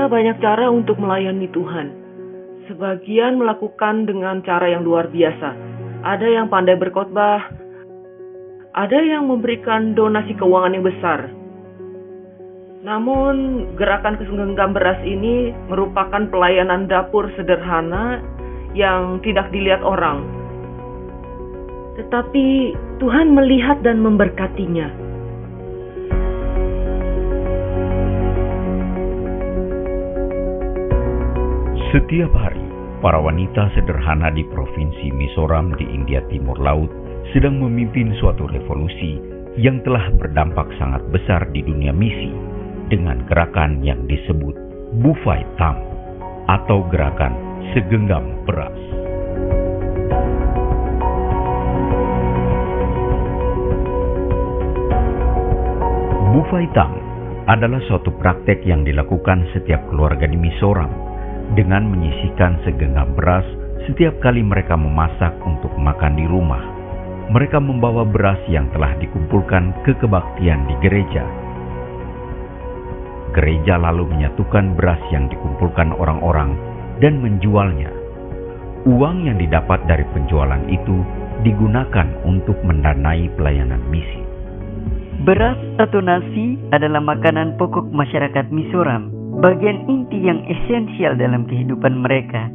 Ada banyak cara untuk melayani Tuhan. Sebagian melakukan dengan cara yang luar biasa. Ada yang pandai berkhotbah, ada yang memberikan donasi keuangan yang besar. Namun, gerakan kesegenggam beras ini merupakan pelayanan dapur sederhana yang tidak dilihat orang. Tetapi Tuhan melihat dan memberkatinya. Setiap hari, para wanita sederhana di Provinsi Mizoram di India Timur Laut sedang memimpin suatu revolusi yang telah berdampak sangat besar di dunia misi dengan gerakan yang disebut Bufai Tam atau gerakan segenggam beras. Bufai Tam adalah suatu praktek yang dilakukan setiap keluarga di Mizoram dengan menyisihkan segenggam beras setiap kali mereka memasak untuk makan di rumah. Mereka membawa beras yang telah dikumpulkan ke kebaktian di gereja. Gereja lalu menyatukan beras yang dikumpulkan orang-orang dan menjualnya. Uang yang didapat dari penjualan itu digunakan untuk mendanai pelayanan misi. Beras atau nasi adalah makanan pokok masyarakat Mizoram, bagian inti yang esensial dalam kehidupan mereka.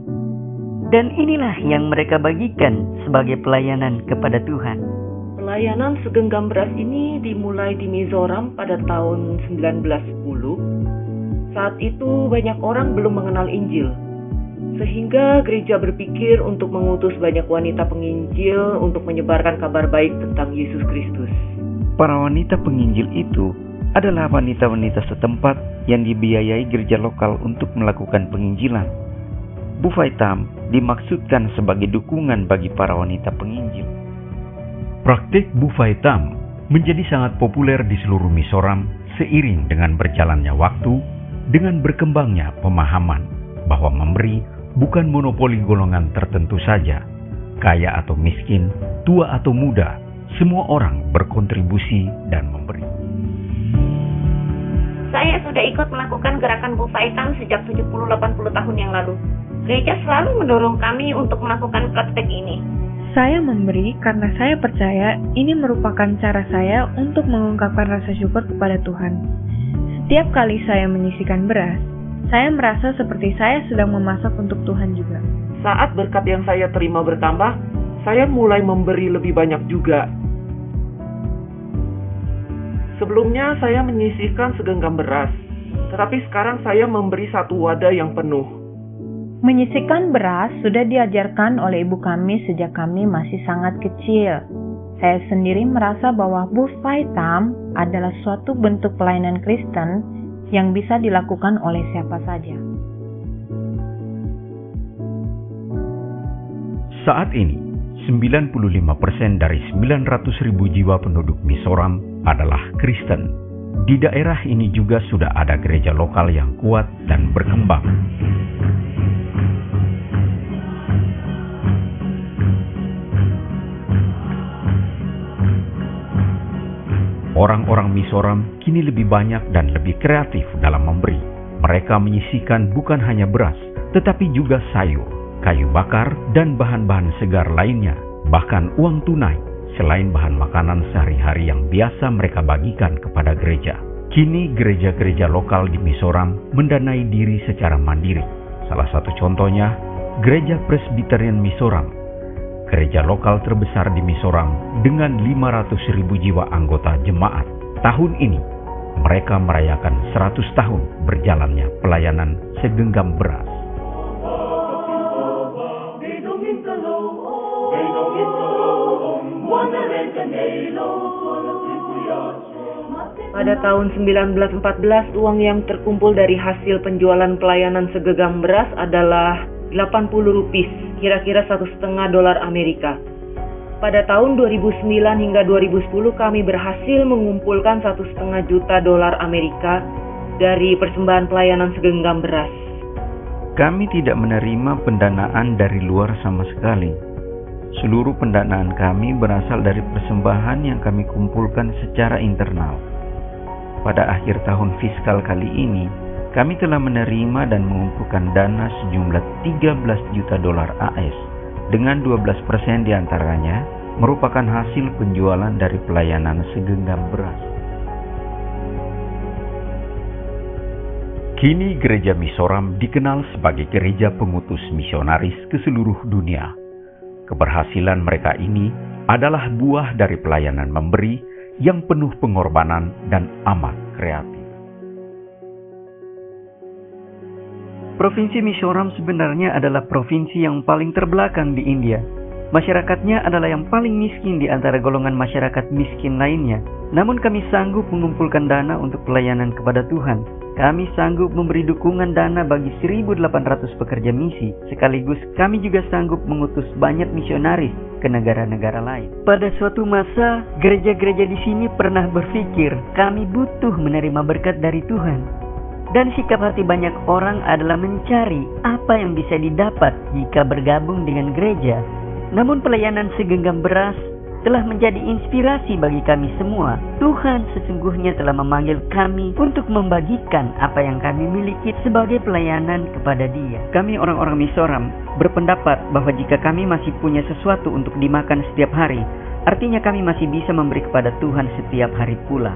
Dan inilah yang mereka bagikan sebagai pelayanan kepada Tuhan. Pelayanan segenggam beras ini dimulai di Mizoram pada tahun 1910. Saat itu banyak orang belum mengenal Injil, sehingga gereja berpikir untuk mengutus banyak wanita penginjil untuk menyebarkan kabar baik tentang Yesus Kristus. Para wanita penginjil itu adalah wanita-wanita setempat yang dibiayai gereja lokal untuk melakukan penginjilan. Bufai Tam dimaksudkan sebagai dukungan bagi para wanita penginjil. Praktik Bufai Tam menjadi sangat populer di seluruh Mizoram seiring dengan berjalannya waktu, dengan berkembangnya pemahaman bahwa memberi bukan monopoli golongan tertentu saja, kaya atau miskin, tua atau muda, semua orang berkontribusi dan memberi. Saya sudah ikut melakukan gerakan Bufai Tam sejak 70-80 tahun yang lalu. Gereja selalu mendorong kami untuk melakukan praktek ini. Saya memberi karena saya percaya ini merupakan cara saya untuk mengungkapkan rasa syukur kepada Tuhan. Setiap kali saya menyisihkan beras, saya merasa seperti saya sedang memasak untuk Tuhan juga. Saat berkat yang saya terima bertambah, saya mulai memberi lebih banyak juga. Sebelumnya saya menyisihkan segenggam beras, tetapi sekarang saya memberi satu wadah yang penuh. Menyisihkan beras sudah diajarkan oleh ibu kami sejak kami masih sangat kecil. Saya sendiri merasa bahwa Bufai Tam adalah suatu bentuk pelayanan Kristen yang bisa dilakukan oleh siapa saja. Saat ini, 95% dari 900.000 jiwa penduduk Mizoram adalah Kristen. Di daerah ini juga sudah ada gereja lokal yang kuat dan berkembang. Orang-orang Mizoram kini lebih banyak dan lebih kreatif dalam memberi. Mereka menyisihkan bukan hanya beras, tetapi juga sayur, kayu bakar, dan bahan-bahan segar lainnya, bahkan uang tunai, selain bahan makanan sehari-hari yang biasa mereka bagikan kepada gereja. Kini gereja-gereja lokal di Mizoram mendanai diri secara mandiri. Salah satu contohnya, Gereja Presbyterian Mizoram, gereja lokal terbesar di Mizoram dengan 500.000 jiwa anggota jemaat. Tahun ini, mereka merayakan 100 tahun berjalannya pelayanan segenggam beras. Pada tahun 1914, uang yang terkumpul dari hasil penjualan pelayanan segenggam beras adalah 80 rupiah, kira-kira $1,5 Amerika. Pada tahun 2009 hingga 2010 kami berhasil mengumpulkan $1,5 juta Amerika dari persembahan pelayanan segenggam beras. Kami tidak menerima pendanaan dari luar sama sekali. Seluruh pendanaan kami berasal dari persembahan yang kami kumpulkan secara internal. Pada akhir tahun fiskal kali ini, kami telah menerima dan mengumpulkan dana sejumlah 13 juta dolar AS, dengan 12% diantaranya merupakan hasil penjualan dari pelayanan segenggam beras. Kini Gereja Misoram dikenal sebagai gereja pengutus misionaris ke seluruh dunia. Keberhasilan mereka ini adalah buah dari pelayanan memberi yang penuh pengorbanan dan amat kreatif. Provinsi Mizoram sebenarnya adalah provinsi yang paling terbelakang di India. Masyarakatnya adalah yang paling miskin di antara golongan masyarakat miskin lainnya. Namun kami sanggup mengumpulkan dana untuk pelayanan kepada Tuhan. Kami sanggup memberi dukungan dana bagi 1.800 pekerja misi. Sekaligus kami juga sanggup mengutus banyak misionaris ke negara-negara lain. Pada suatu masa, gereja-gereja di sini pernah berpikir, kami butuh menerima berkat dari Tuhan. Dan sikap hati banyak orang adalah mencari apa yang bisa didapat jika bergabung dengan gereja. Namun pelayanan segenggam beras telah menjadi inspirasi bagi kami semua. Tuhan sesungguhnya telah memanggil kami untuk membagikan apa yang kami miliki sebagai pelayanan kepada Dia. Kami orang-orang Mizoram berpendapat bahwa jika kami masih punya sesuatu untuk dimakan setiap hari, artinya kami masih bisa memberi kepada Tuhan setiap hari pula.